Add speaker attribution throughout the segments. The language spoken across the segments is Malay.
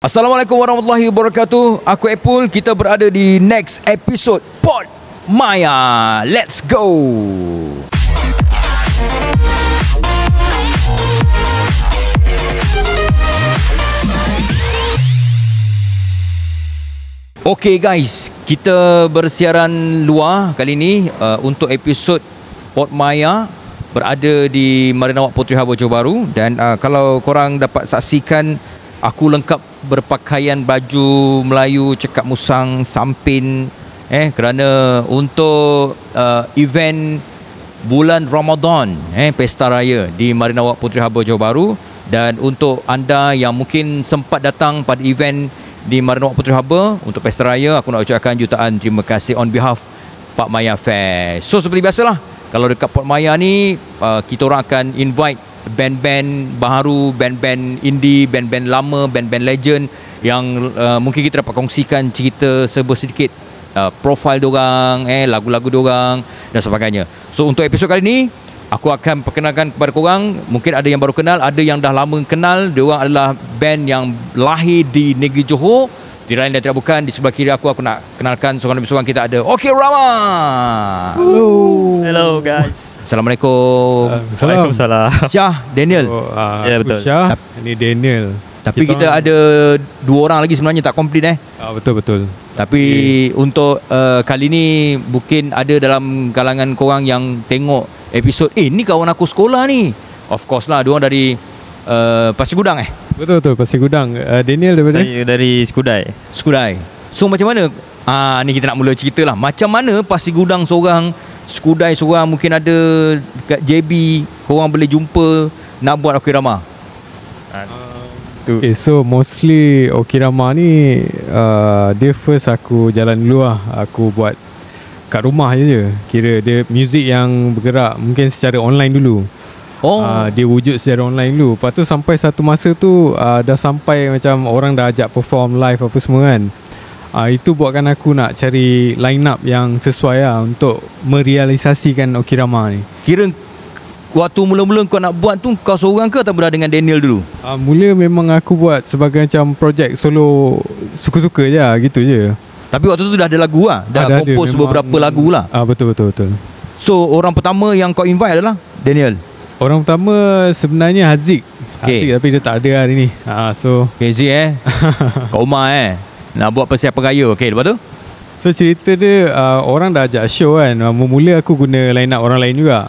Speaker 1: Assalamualaikum warahmatullahi wabarakatuh. Aku Apple, kita berada di next episode Pod Maya. Let's go. Okay guys, kita bersiaran luar kali ini untuk episod Pod Maya, berada di Marina Wak Puteri Harbour Johor Bahru. Dan kalau korang dapat saksikan, aku lengkap berpakaian baju Melayu cekak musang sampin kerana untuk event bulan Ramadan, Pesta Raya di Marina Wak Puteri Harbour Johor Bahru. Dan untuk anda yang mungkin sempat datang pada event di Marina Wak Puteri Harbour untuk Pesta Raya, aku nak ucapkan jutaan terima kasih on behalf Pak Maya Fair. So seperti biasalah, kalau dekat Pod Maya ni kita orang akan invite band-band baru, band-band indie, band-band lama, band-band legend yang mungkin kita dapat kongsikan cerita sedikit profil diorang, lagu-lagu diorang dan sebagainya. So untuk episod kali ni, aku akan perkenalkan kepada korang. Mungkin ada yang baru kenal, ada yang dah lama kenal. Diorang adalah band yang lahir di negeri Johor. Di lain dan tidak bukan, di sebelah kiri aku nak kenalkan seorang demi seorang. Kita ada Okey Rama.
Speaker 2: Hello guys.
Speaker 1: Assalamualaikum.
Speaker 2: Waalaikumsalam.
Speaker 1: Syah, Daniel.
Speaker 2: Ya betul.
Speaker 3: Syah, ini Daniel.
Speaker 1: Tapi kita ada dua orang lagi sebenarnya tak komplit
Speaker 3: Betul.
Speaker 1: Tapi untuk kali ni mungkin ada dalam kalangan korang yang tengok episod, ni kawan aku sekolah ni. Of course lah, diorang dari Pasir Gudang
Speaker 3: Betul, Pasir Gudang. Daniel daripada?
Speaker 2: Saya dari Skudai.
Speaker 1: Skudai. So macam mana, ni kita nak mula cerita lah. Macam mana Pasir Gudang seorang, Skudai seorang, mungkin ada kat JB, korang boleh jumpa nak buat Okey Rama?
Speaker 3: Okay, so mostly Okey Rama ni dia first aku jalan dulu lah. Aku buat kat rumah je. Kira dia music yang bergerak mungkin secara online dulu. Dia wujud secara online dulu. Lepas tu sampai satu masa tu dah sampai macam orang dah ajak perform live apa semua kan. Itu buatkan aku nak cari line up yang sesuai lah untuk merealisasikan Okey Rama ni.
Speaker 1: Kira waktu mula-mula kau nak buat tu, kau seorang ke atau berada dengan Daniel dulu?
Speaker 3: Mula memang aku buat sebagai macam projek solo, suka-suka je lah, gitu je.
Speaker 1: Tapi waktu tu dah ada lagu lah, dah kompos beberapa lagu lah.
Speaker 3: Betul.
Speaker 1: So orang pertama yang kau invite adalah Daniel?
Speaker 3: Orang pertama sebenarnya Haziq.
Speaker 1: Okay.
Speaker 3: Haziq, tapi dia tak ada hari ni. So
Speaker 1: Haziq Kau Umar nak buat persiapan raya. Okay, lepas tu?
Speaker 3: So cerita dia, orang dah ajak show kan. Mula aku guna line up orang lain juga.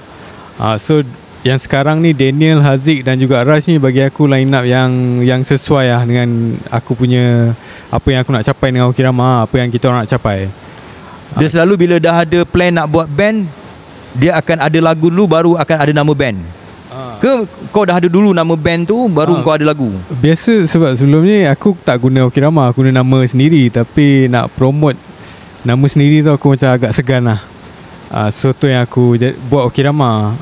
Speaker 3: So yang sekarang ni Daniel, Haziq dan juga Raj ni bagi aku line up yang sesuai lah dengan aku punya, apa yang aku nak capai dengan Okey Rama, apa yang kita orang nak capai.
Speaker 1: Dia selalu bila dah ada plan nak buat band, dia akan ada lagu dulu baru akan ada nama band. Ke kau dah ada dulu nama band tu baru kau ada lagu?
Speaker 3: Biasa, sebab sebelum ni aku tak guna Okey Rama, aku guna nama sendiri. Tapi nak promote nama sendiri tu aku macam agak segan lah. So tu yang aku buat Okey Rama,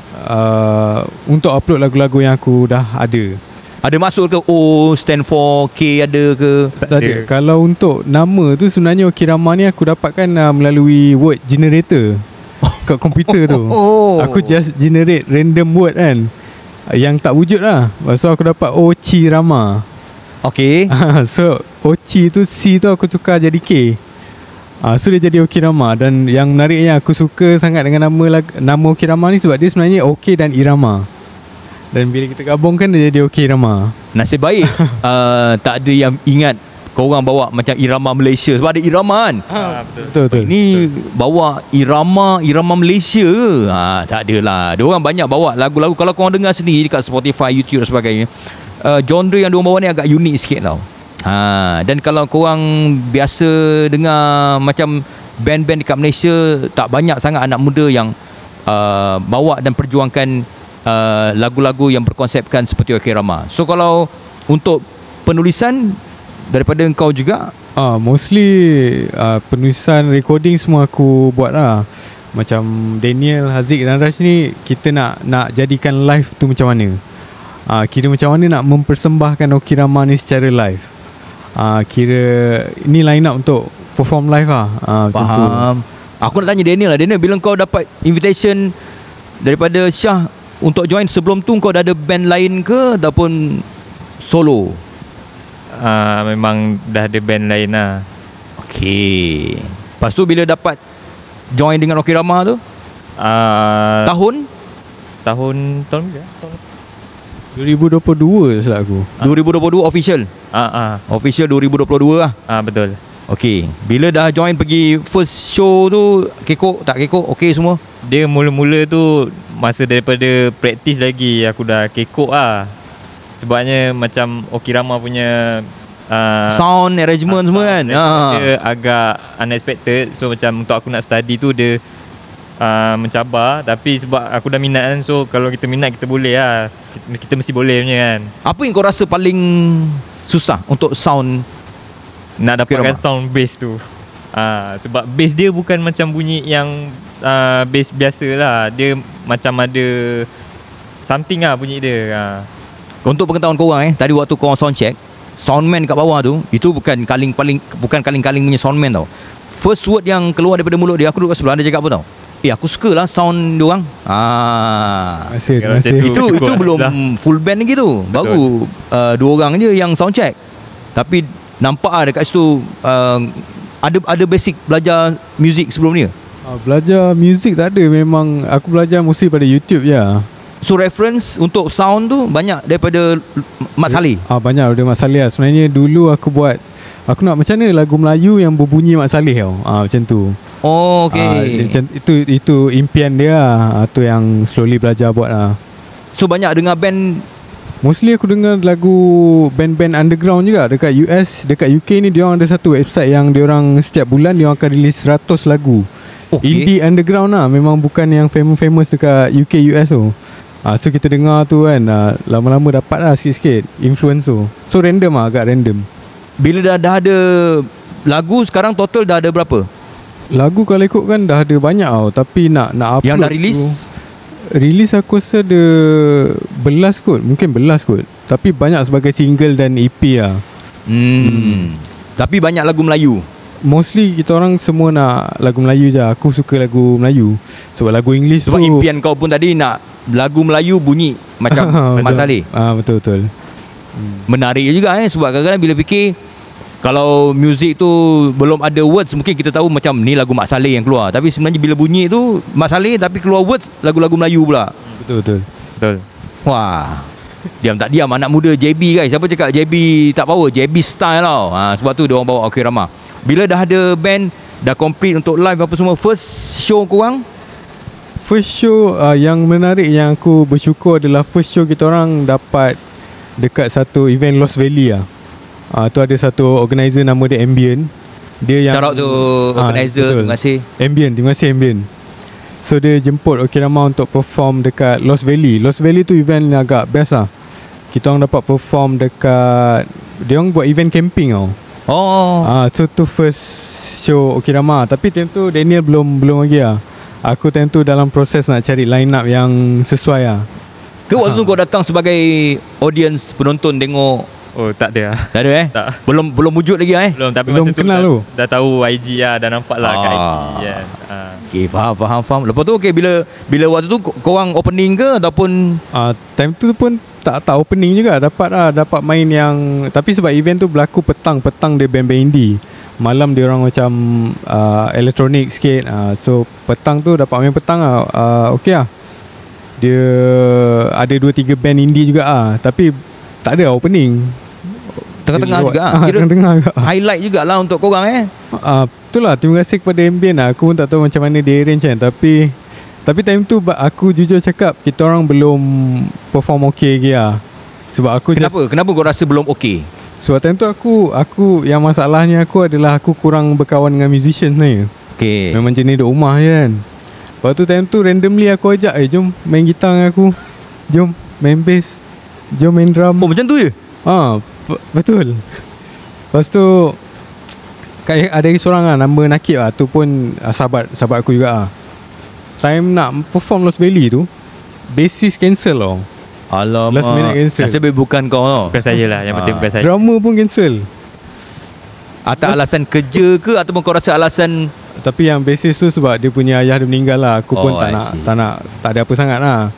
Speaker 3: untuk upload lagu-lagu yang aku dah ada.
Speaker 1: Ada masuk ke O stand for K ada ke?
Speaker 3: Tak ada. Kalau untuk nama tu sebenarnya Okey Rama ni aku dapatkan melalui word generator kat komputer tu. Aku just generate random word kan, yang tak wujud lah. So aku dapat Ochi Rama.
Speaker 1: Okay.
Speaker 3: So Ochi tu, C tu aku tukar jadi K. So dia jadi Okey Rama. Dan yang menariknya, aku suka sangat dengan nama Okey Rama ni sebab dia sebenarnya Okey dan Irama. Dan bila kita gabungkan dia jadi Okey Rama.
Speaker 1: Nasib baik tak ada yang ingat korang bawa macam Irama Malaysia, sebab ada Irama kan.
Speaker 3: Betul.
Speaker 1: Ini bawa Irama Malaysia ke? Tak adalah. Dia orang banyak bawa lagu-lagu. Kalau korang dengar sendiri dekat Spotify, YouTube dan sebagainya, genre yang diorang bawa ni agak unik sikit tau. Dan kalau korang biasa dengar macam band-band dekat Malaysia, tak banyak sangat anak muda yang bawa dan perjuangkan lagu-lagu yang berkonsepkan seperti Okey Rama. So kalau untuk penulisan daripada engkau juga?
Speaker 3: Mostly penulisan, recording semua aku buat lah. Macam Daniel, Haziq dan Raj ni, kita nak jadikan live tu macam mana. Kira macam mana nak mempersembahkan Okey Rama ni secara live. Kira ini line up untuk perform live lah.
Speaker 1: Faham. Aku nak tanya Daniel lah. Daniel, bila kau dapat invitation daripada Syah untuk join, sebelum tu kau dah ada band lain ke ataupun solo?
Speaker 2: Memang dah ada band lain lah.
Speaker 1: Okey. Lepas tu bila dapat join dengan Okirama tu? Tahun
Speaker 2: bila?
Speaker 3: 2022 salah aku.
Speaker 1: 2022 official. Official 2022 lah.
Speaker 2: Betul.
Speaker 1: Okey. Bila dah join pergi first show tu, kekok tak kekok? Okey semua?
Speaker 2: Dia mula-mula tu masa daripada praktis lagi aku dah kekok lah. Sebabnya macam Okirama punya
Speaker 1: sound arrangement semua kan.
Speaker 2: Dia agak unexpected. So macam untuk aku nak study tu dia mencabar. Tapi sebab aku dah minat kan, so kalau kita minat kita boleh lah. Kita mesti boleh punya kan.
Speaker 1: Apa yang kau rasa paling susah untuk sound?
Speaker 2: Nak dapatkan sound bass tu. Sebab bass dia bukan macam bunyi yang bass biasa lah. Dia macam ada something lah bunyi dia.
Speaker 1: Untuk pengetahuan korang tadi waktu korang sound check, soundman kat bawah tu, itu bukan kaling-kaling punya soundman tau. First word yang keluar daripada mulut dia, aku duduk kat sebelah, dia cakap apa tau? Aku suka lah sound diorang.
Speaker 3: Terima kasih.
Speaker 1: Itu belum full band lagi tu. Baru 2 orang je yang sound check. Tapi nampak lah dekat situ ada basic belajar muzik sebelum ni.
Speaker 3: Belajar muzik tak ada. Memang aku belajar mesti pada YouTube je.
Speaker 1: So reference untuk sound tu banyak daripada Mat Saleh?
Speaker 3: Banyak daripada Mat Saleh lah. Sebenarnya dulu aku nak macam mana lagu Melayu yang berbunyi Mat Saleh tau. Macam tu.
Speaker 1: Oh, okay.
Speaker 3: Macam itu impian dia lah. Tu yang slowly belajar buat lah.
Speaker 1: So banyak dengar band?
Speaker 3: Mostly aku dengar lagu band-band underground juga. Dekat US, dekat UK ni diorang ada satu website yang diorang setiap bulan diorang akan release 100 lagu. Indie underground lah. Memang bukan yang famous dekat UK, US tu. So kita dengar tu kan, lama-lama dapat lah sikit-sikit influence tu. So random lah, agak random.
Speaker 1: Bila dah ada lagu, sekarang total dah ada berapa?
Speaker 3: Lagu kalau ikut kan dah ada banyak tau. Tapi nak upload
Speaker 1: yang dah release?
Speaker 3: Release aku rasa ada belas kot. Mungkin belas kot. Tapi banyak sebagai single dan EP lah.
Speaker 1: Tapi banyak lagu Melayu?
Speaker 3: Mostly kita orang semua nak lagu Melayu je. Aku suka lagu Melayu. Sebab lagu English
Speaker 1: sebab
Speaker 3: tu,
Speaker 1: impian kau pun tadi nak lagu Melayu bunyi macam Mat Saleh.
Speaker 3: Betul-betul.
Speaker 1: Menarik juga sebab kadang-kadang bila fikir, kalau muzik tu belum ada words, mungkin kita tahu macam ni lagu Mat Saleh yang keluar. Tapi sebenarnya bila bunyi tu Mat Saleh, tapi keluar words lagu-lagu Melayu pula.
Speaker 3: Betul.
Speaker 1: Wah, diam tak diam anak muda JB guys. Siapa cakap JB tak power? JB style tau. Sebab tu dia orang bawa Okirama. Bila dah ada band, dah complete untuk live apa semua, first show korang?
Speaker 3: First show yang menarik, yang aku bersyukur adalah first show kita orang dapat dekat satu event Lost Valley lah. Tu ada satu organizer nama dia Ambient. Dia yang
Speaker 1: shout out to organizer. Terima kasih
Speaker 3: Ambient. Terima kasih Ambient. So dia jemput Okirama untuk perform dekat Lost Valley. Lost Valley tu event yang agak best lah. Kita orang dapat perform dekat, dia orang buat event camping tau. So tu first show Okirama. Tapi time tu Daniel belum lagi lah. Aku time tu dalam proses nak cari line up yang sesuai lah.
Speaker 1: Ke waktu tu kau datang sebagai audience penonton tengok?
Speaker 2: Tak ada lah.
Speaker 1: Tak ada
Speaker 2: Tak.
Speaker 1: Belum wujud lagi
Speaker 2: Belum, tapi
Speaker 3: belum
Speaker 2: masa tu
Speaker 3: kenal tu.
Speaker 2: dah tahu IG lah. Dah nampak lah kat IG kan.
Speaker 1: Okay, faham. Lepas tu bila waktu tu korang opening ke ataupun?
Speaker 3: Time tu pun tak opening juga. Dapat main yang, tapi sebab event tu berlaku petang dia band-band indie. Malam dia orang macam elektronik sikit. So petang tu dapat main petang lah. Okay lah. Dia ada 2-3 band indie juga lah. Tapi tak ada opening.
Speaker 1: Tengah-tengah juga
Speaker 3: tengah-tengah juga.
Speaker 1: Highlight jugalah untuk korang
Speaker 3: betul lah. Terima kasih kepada Ambient lah. Aku pun tak tahu macam mana dia arrange kan. Tapi time tu aku jujur cakap, kita orang belum perform okay lagi lah. Sebab aku
Speaker 1: Kenapa kau rasa belum okay?
Speaker 3: Sebab time tu aku yang masalahnya aku adalah aku kurang berkawan dengan musician sebenarnya.
Speaker 1: Okay.
Speaker 3: Memang jenis duduk rumah je kan. Lepas tu time tu randomly aku ajak, jom main gitar dengan aku, jom main bass, jom main drum.
Speaker 1: Macam tu je?
Speaker 3: Betul. Lepas tu ada seorang lah, nama Nakib lah. Tu pun sahabat aku juga lah. Time nak perform Lost Valley tu, bassist cancel tau.
Speaker 1: Alamak,
Speaker 3: last minute cancel.
Speaker 1: nasib bukan kau tau.
Speaker 2: Bukan saya lah. Yang penting bukan saya.
Speaker 3: Drummer pun cancel.
Speaker 1: Atas alasan kerja ke ataupun kau rasa alasan?
Speaker 3: Tapi yang bassist tu sebab dia punya ayah dia meninggal lah. Aku pun tak ada apa sangat lah.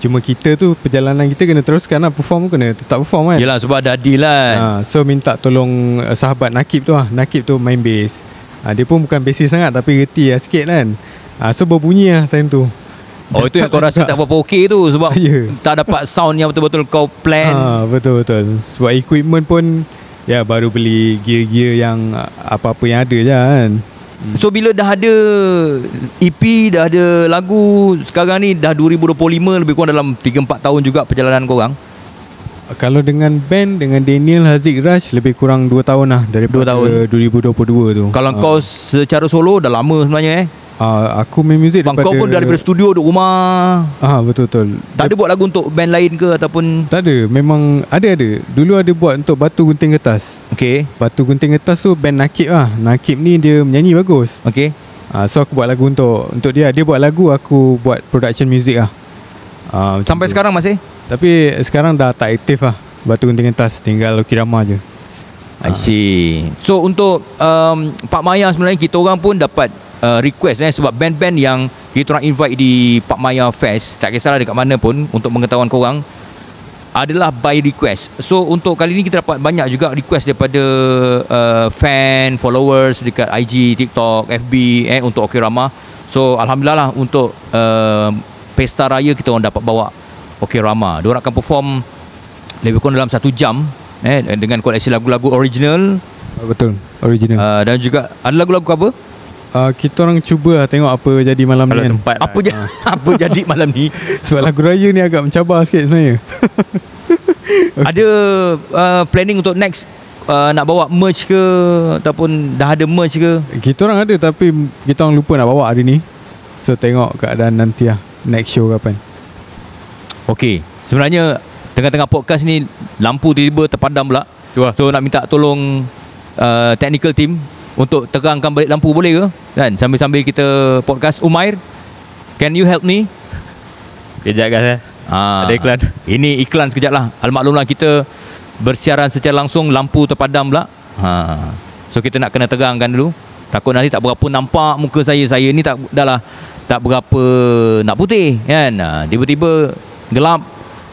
Speaker 3: Cuma kita tu perjalanan kita kena teruskan lah. Perform pun kena tetap perform kan.
Speaker 1: Yelah, sebab ada deal lah.
Speaker 3: So minta tolong sahabat Nakib tu lah. Nakib tu main bass. Dia pun bukan bassist sangat tapi reti lah sikit kan. So berbunyi lah time tu.
Speaker 1: Oh, itu yang kau rasa tak berapa okey tu. Sebab tak dapat sound yang betul-betul kau plan.
Speaker 3: Betul-betul. Sebab equipment pun ya baru beli gear-gear yang apa-apa yang ada je kan.
Speaker 1: So bila dah ada EP, dah ada lagu, sekarang ni dah 2025, lebih kurang dalam 3-4 tahun juga perjalanan korang.
Speaker 3: Kalau dengan band, dengan Daniel, Haziq, Raj, lebih kurang 2 tahun lah daripada 2022 tu.
Speaker 1: Kalau kau secara solo dah lama sebenarnya
Speaker 3: aku main muzik
Speaker 1: daripada kau pun daripada studio duduk rumah.
Speaker 3: Betul-betul.
Speaker 1: Tak ada buat lagu untuk band lain ke ataupun?
Speaker 3: Tak ada. Memang ada. Dulu ada buat untuk Batu Gunting Kertas.
Speaker 1: Okay.
Speaker 3: Batu Gunting Kertas tu band Nakib lah. Nakib ni dia menyanyi bagus.
Speaker 1: Okay.
Speaker 3: So aku buat lagu untuk dia. Dia buat lagu, aku buat production music lah.
Speaker 1: Sampai sekarang masih?
Speaker 3: Tapi sekarang dah tak aktif lah Batu Gunting Kertas. Tinggal Okirama je.
Speaker 1: I see. So untuk Pak Maya sebenarnya kita orang pun dapat request sebab band-band yang kita orang invite di Pak Maya Fest, tak kisahlah dekat mana pun, untuk pengetahuan korang, adalah by request. So untuk kali ni kita dapat banyak juga request daripada fan, followers dekat IG, TikTok, FB untuk Okirama. So alhamdulillah lah, untuk pesta raya kita orang dapat bawa Okirama. Diorang akan perform lebih kurang dalam 1 jam dengan koleksi lagu-lagu original.
Speaker 3: Betul, original.
Speaker 1: Dan juga ada lagu-lagu apa?
Speaker 3: Kita orang cuba tengok apa jadi malam
Speaker 2: kalau
Speaker 3: ni
Speaker 2: sempat
Speaker 1: apa, apa jadi malam ni.
Speaker 3: Sebab lagu raya ni agak mencabar sikit sebenarnya.
Speaker 1: Ada planning untuk next nak bawa merch ke, ataupun dah ada merch ke?
Speaker 3: Kita orang ada tapi kita orang lupa nak bawa hari ni. So tengok keadaan nanti lah, next show kapan.
Speaker 1: Okay, sebenarnya tengah-tengah podcast ni lampu tiba-tiba terpadam pula. So nak minta tolong technical team untuk terangkan balik lampu, boleh ke? Kan sambil-sambil kita podcast. Umair, can you help me?
Speaker 2: Kejap guys ada iklan.
Speaker 1: Ini iklan sekejap lah. Almaklumlah kita bersiaran secara langsung, lampu terpadam pula. So kita nak kena terangkan dulu. Takut nanti tak berapa nampak muka saya. Saya ni tak berapa nak putih kan. Tiba-tiba gelap.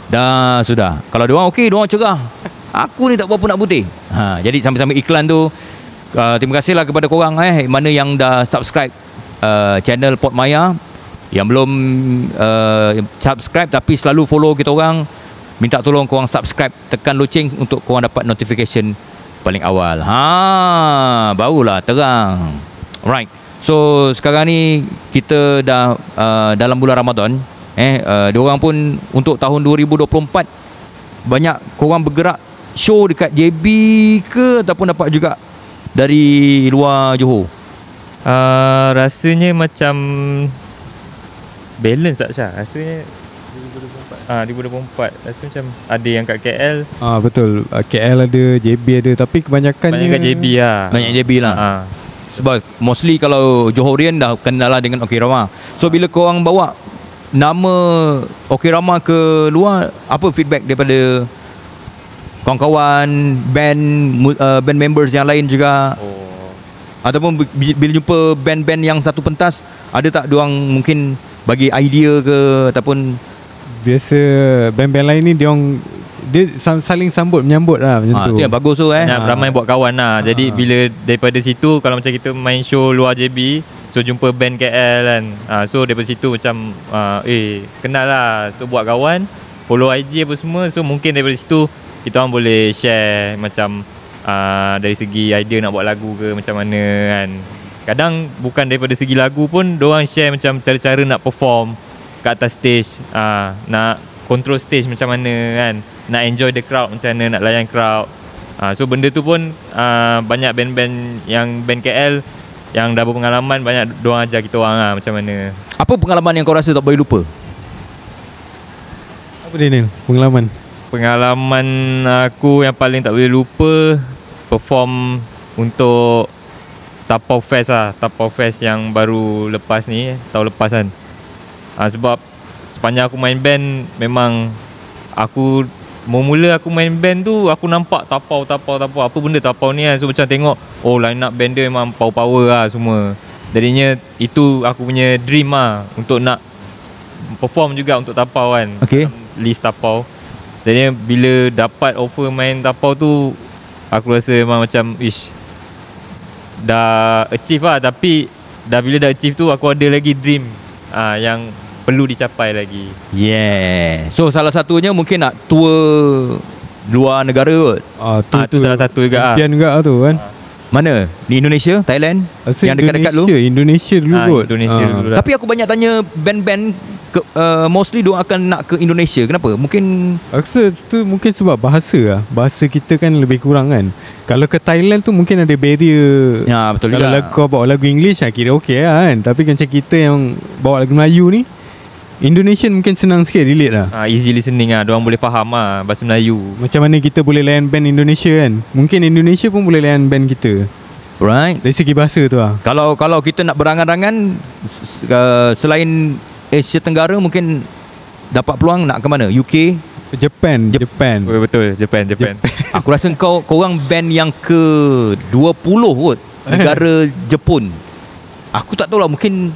Speaker 1: Dah sudah. Kalau diorang okey, diorang cerah. Aku ni tak berapa nak putih. Jadi sambil-sambil iklan tu, terima kasihlah kepada korang mana yang dah subscribe channel Port Maya. Yang belum subscribe tapi selalu follow kita orang, minta tolong korang subscribe, tekan loceng untuk korang dapat notification paling awal. Barulah terang. Alright. So sekarang ni kita dah dalam bulan Ramadan. Diorang pun untuk tahun 2024 banyak korang bergerak show dekat JB ke, ataupun dapat juga dari luar Johor?
Speaker 2: Rasanya macam balance tak Syah? Rasanya 2024 rasa macam ada yang kat KL.
Speaker 3: Betul, KL ada, JB ada, tapi kebanyakannya
Speaker 2: JB lah.
Speaker 1: Banyak JB lah. Sebab mostly kalau Johorian dah kenal lah dengan Okirama. So bila korang bawa nama Okirama ke luar, apa feedback daripada kawan-kawan, band members yang lain juga? Ataupun bila jumpa band-band yang satu pentas, ada tak diorang mungkin bagi idea ke, ataupun
Speaker 3: biasa band-band lain ni dia saling menyambut lah macam tu.
Speaker 1: Itu yang bagus tu
Speaker 2: ramai buat kawan lah. Jadi bila daripada situ, kalau macam kita main show luar JB, so jumpa band KL kan, so daripada situ macam kenal lah. So buat kawan, follow IG apa semua. So mungkin daripada situ kita orang boleh share macam dari segi idea nak buat lagu ke macam mana kan. Kadang bukan daripada segi lagu pun, diorang share macam cara-cara nak perform kat atas stage, nak control stage macam mana kan, nak enjoy the crowd macam mana, nak layan crowd. So benda tu pun banyak band-band yang band KL yang dah berpengalaman, banyak diorang ajar kita orang macam mana.
Speaker 1: Apa pengalaman yang kau rasa tak boleh lupa?
Speaker 3: Apa dia ni pengalaman
Speaker 2: aku yang paling tak boleh lupa, perform untuk Tapau Fest lah. Tapau Fest yang baru lepas ni, tahun lepas kan. Sebab sepanjang aku main band, memang aku mula aku main band tu, aku nampak tapau apa benda tapau ni kan. So macam tengok, line up band dia memang power lah semua. Jadinya itu aku punya dream lah, untuk nak perform juga untuk tapau kan.
Speaker 1: Okay.
Speaker 2: List tapau. Jadi bila dapat offer main tapau tu, aku rasa memang macam dah achieve lah. Tapi bila dah achieve tu, aku ada lagi dream yang perlu dicapai lagi.
Speaker 1: Yeah. So salah satunya mungkin nak tour luar negara kot.
Speaker 2: Tu salah satu juga.
Speaker 3: Impian juga tu kan.
Speaker 1: Mana? Di Indonesia? Thailand?
Speaker 3: Rasa
Speaker 1: yang dekat-dekat dulu?
Speaker 3: Indonesia dulu kot.
Speaker 2: Indonesia dulu lah.
Speaker 1: Tapi aku banyak tanya band-band mostly diorang akan nak ke Indonesia. Kenapa? Mungkin
Speaker 3: aku rasa tu mungkin sebab bahasa lah. Bahasa kita kan lebih kurang kan. Kalau ke Thailand tu mungkin ada barrier.
Speaker 1: Ya, betul
Speaker 3: kalau
Speaker 1: juga.
Speaker 3: Kau bawa lagu English kira okey lah kan. Tapi macam kita yang bawa lagu Melayu ni, Indonesian mungkin senang sikit relate lah.
Speaker 2: Easy listening lah. Diorang boleh faham lah bahasa Melayu.
Speaker 3: Macam mana kita boleh layan band Indonesia kan. Mungkin Indonesia pun boleh layan band kita.
Speaker 1: Right.
Speaker 3: Dari segi bahasa tu lah.
Speaker 1: Kalau kita nak berangan-angan selain Asia Tenggara, mungkin dapat peluang nak ke mana? UK?
Speaker 3: Japan.
Speaker 2: Oh, betul, Japan.
Speaker 1: Aku rasa korang band yang ke-20 kot negara Jepun. Aku tak tahu lah, mungkin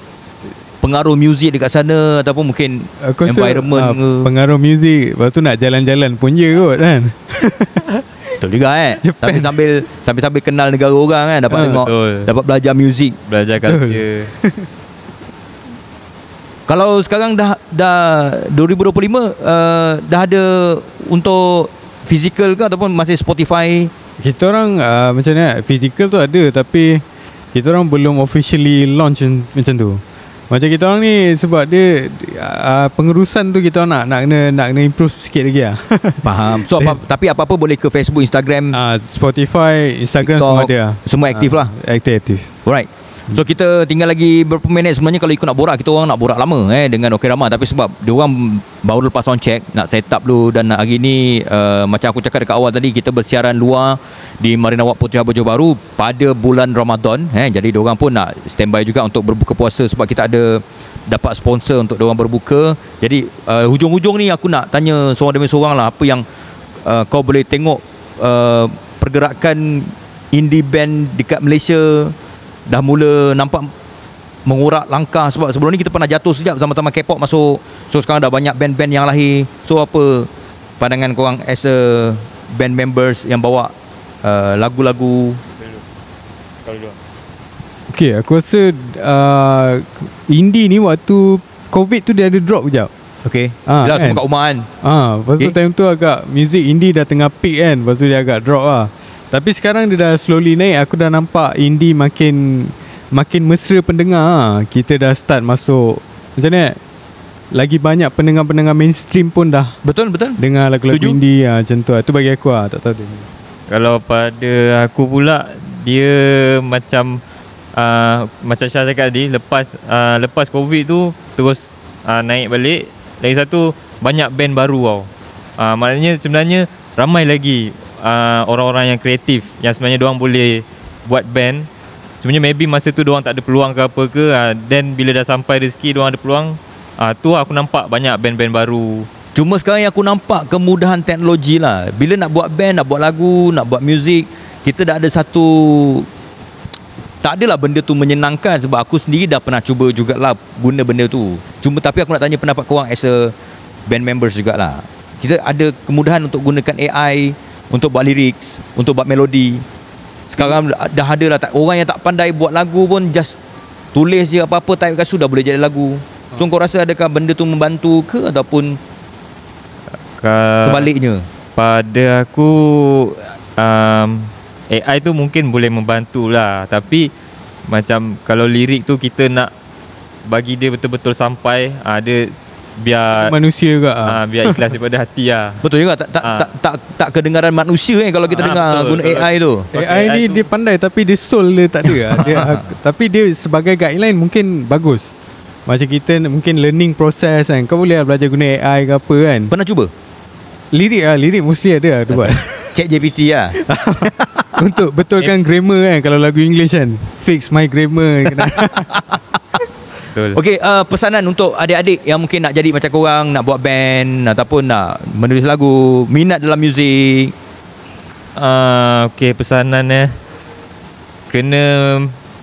Speaker 1: pengaruh muzik dekat sana ataupun mungkin
Speaker 3: Aku rasa,
Speaker 1: environment ke.
Speaker 3: pengaruh muzik. Lepas tu nak jalan-jalan pun je kot kan.
Speaker 1: Betul juga
Speaker 3: Japan.
Speaker 1: sambil kenal negara orang kan, dapat tengok,
Speaker 2: betul.
Speaker 1: dapat belajar muzik.
Speaker 2: Belajar culture.
Speaker 1: Kalau sekarang dah 2025 dah ada untuk fizikal ke ataupun masih Spotify?
Speaker 3: Kita orang macam ni, physical tu ada tapi kita orang belum officially launch macam tu. Macam kita orang ni sebab dia pengurusan tu kita orang nak kena improve sikit lagi lah.
Speaker 1: Faham. So tapi apa-apa boleh ke Facebook, Instagram,
Speaker 3: Spotify, Instagram
Speaker 1: TikTok,
Speaker 3: semua ada lah.
Speaker 1: semua aktif lah.
Speaker 3: Aktif.
Speaker 1: Alright. So kita tinggal lagi berapa minit. Sebenarnya kalau ikut nak borak, kita orang nak borak lama dengan Okey Rama. Tapi sebab diorang baru lepas sound check, nak set up dulu. Dan hari ni macam aku cakap dekat awal tadi, kita bersiaran luar di Marina Wak Puteri Harbour Johor Bahru pada bulan Ramadan. Jadi diorang pun nak standby juga untuk berbuka puasa, sebab kita ada dapat sponsor untuk diorang berbuka. Jadi hujung-hujung ni aku nak tanya seorang demi seorang lah, apa yang kau boleh tengok pergerakan indie band dekat Malaysia dah mula nampak mengurak langkah. Sebab sebelum ni kita pernah jatuh sekejap sama-sama K-pop masuk. So sekarang dah banyak band-band yang lahir. So apa pandangan korang as a band members yang bawa lagu-lagu?
Speaker 3: Okay, aku rasa indie ni waktu COVID tu dia ada drop sekejap.
Speaker 1: Okay.
Speaker 3: kan?
Speaker 1: Yelah, semua kat rumah kan.
Speaker 3: Lepas tu time tu agak music indie dah tengah peak kan. Lepas tu dia agak drop lah. Tapi sekarang dia dah slowly naik. Aku dah nampak indie makin mesra pendengar. Kita dah start masuk macam ni, lagi banyak pendengar-pendengar mainstream pun dah
Speaker 1: Betul.
Speaker 3: dengar lagu-lagu indie macam tu. Itu bagi aku lah. Tak tahu dia.
Speaker 2: Kalau pada aku pula, dia macam Syah cakap tadi, lepas COVID tu terus naik balik. Lagi satu, banyak band baru tau. Maknanya sebenarnya ramai lagi orang-orang yang kreatif yang sebenarnya diorang boleh buat band. Sebenarnya maybe masa tu diorang tak ada peluang ke apa ke, then bila dah sampai rezeki diorang ada peluang, tu aku nampak banyak band-band baru.
Speaker 1: Cuma sekarang yang aku nampak kemudahan teknologi lah. Bila nak buat band, nak buat lagu, nak buat muzik, kita dah ada satu, tak adalah benda tu menyenangkan. Sebab aku sendiri dah pernah cuba jugalah guna benda tu. Cuma tapi aku nak tanya pendapat korang as a band members jugalah. Kita ada kemudahan untuk gunakan AI untuk buat lyrics, untuk buat melodi. Sekarang dah ada lah, orang yang tak pandai buat lagu pun just tulis je apa-apa, type kat sudah boleh jadi lagu. So kau rasa adakah benda tu membantu ke ataupun kebaliknya?
Speaker 2: Pada aku AI tu mungkin boleh membantu lah. Tapi macam kalau lirik tu kita nak bagi dia betul-betul sampai, dia biar
Speaker 3: manusia juga
Speaker 2: biar ikhlas daripada hati lah.
Speaker 1: Betul juga, tak kedengaran manusia kalau kita dengar
Speaker 2: betul,
Speaker 1: guna
Speaker 2: betul.
Speaker 1: AI tu.
Speaker 3: AI ni dia pandai tapi dia soul dia tak ada dia, tapi dia sebagai guideline mungkin bagus. Macam kita mungkin learning process kan, kau boleh belajar guna AI ke apa kan.
Speaker 1: Pernah cuba?
Speaker 3: Lirik mesti ada buat.
Speaker 1: Chat GPT lah.
Speaker 3: Untuk betulkan grammar kan, kalau lagu English kan, fix my grammar.
Speaker 2: Betul.
Speaker 1: Okey, pesanan untuk adik-adik yang mungkin nak jadi macam korang, nak buat band ataupun nak menulis lagu, minat dalam muzik.
Speaker 2: Okey, pesanan kena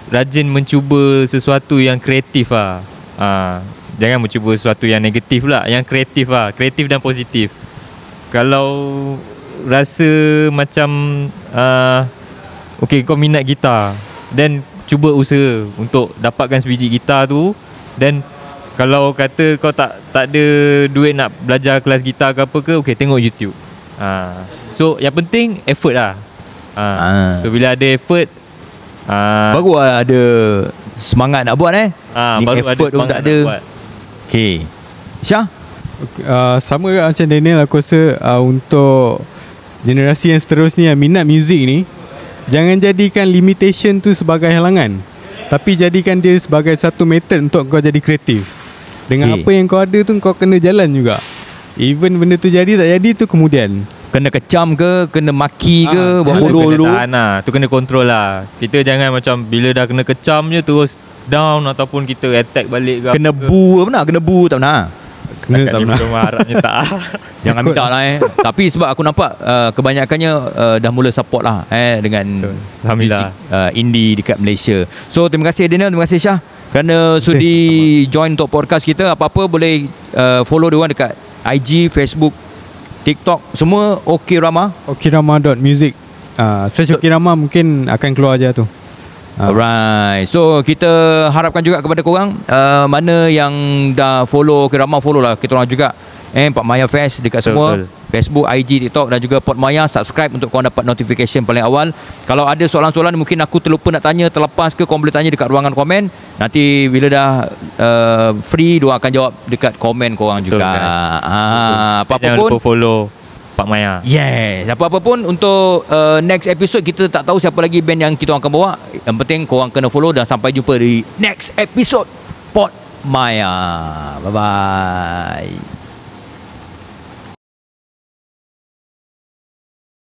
Speaker 2: rajin mencuba sesuatu yang kreatif lah. Jangan mencuba sesuatu yang negatif lah, yang kreatif lah, kreatif dan positif. Kalau rasa macam okay, kau minat gitar, then cuba usaha untuk dapatkan sebiji gitar tu. Dan kalau kata kau tak ada duit nak belajar kelas gitar ke apa ke, okay, tengok YouTube. So yang penting effort lah. So bila ada effort,
Speaker 1: baru ada semangat nak buat ni
Speaker 2: baru
Speaker 1: effort
Speaker 2: ada
Speaker 1: tu
Speaker 2: semangat
Speaker 1: tak ada.
Speaker 2: nak buat.
Speaker 1: Okay, Syah?
Speaker 3: Sama macam Daniel, aku rasa untuk generasi yang seterusnya yang minat muzik ni, jangan jadikan limitation tu sebagai halangan, tapi jadikan dia sebagai satu method untuk kau jadi kreatif. Dengan apa yang kau ada tu, kau kena jalan juga. Even benda tu jadi tak jadi tu kemudian.
Speaker 1: Kena kecam ke, kena maki ke, buat bodoh dulu.
Speaker 2: Kena tahan lah, tu kena kontrol lah. Kita jangan macam bila dah kena kecam je terus down ataupun kita attack balik ke.
Speaker 1: Kena bu apa nak? Kena bu tak pernah.
Speaker 3: Kena tak pernah.
Speaker 2: Harapnya tak.
Speaker 1: Jangan minta lah Tapi sebab aku nampak kebanyakannya dah mula support lah dengan
Speaker 2: Alhamdulillah
Speaker 1: music, indie dekat Malaysia. So terima kasih Daniel, terima kasih Syah kerana sudi join untuk podcast kita. Apa-apa boleh follow diorang dekat IG, Facebook, TikTok, semua Okirama.
Speaker 3: Okirama.music. Search Okirama mungkin akan keluar je tu.
Speaker 1: Alright. So kita harapkan juga kepada korang mana yang dah follow Okirama, follow lah kita orang juga. Pak Maya Fest dekat semua Facebook, IG, TikTok dan juga Pod Maya. Subscribe untuk korang dapat notification paling awal. Kalau ada soalan-soalan mungkin aku terlupa nak tanya, terlepas ke, korang boleh tanya dekat ruangan komen. Nanti bila dah free, diorang akan jawab dekat komen korang juga. Apa-apa
Speaker 2: jangan
Speaker 1: pun
Speaker 2: lupa follow Pak Maya.
Speaker 1: Yes, apa-apa pun untuk next episode kita tak tahu siapa lagi band yang kita akan bawa. Yang penting korang kena follow dan sampai jumpa di next episode Pod Maya. Bye-bye.